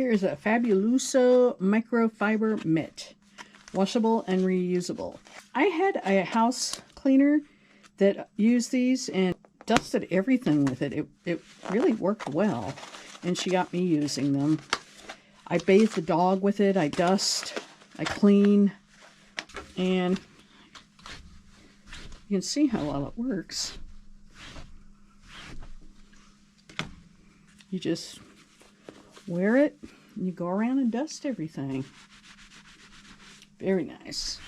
Here's a Fabuloso microfiber mitt. Washable and reusable. I had a house cleaner that used these and dusted everything with it. It really worked well, and she got me using them. I bathe the dog with it, I dust, I clean, and you can see how well it works. You just wear it, and you go around and dust everything. Very nice.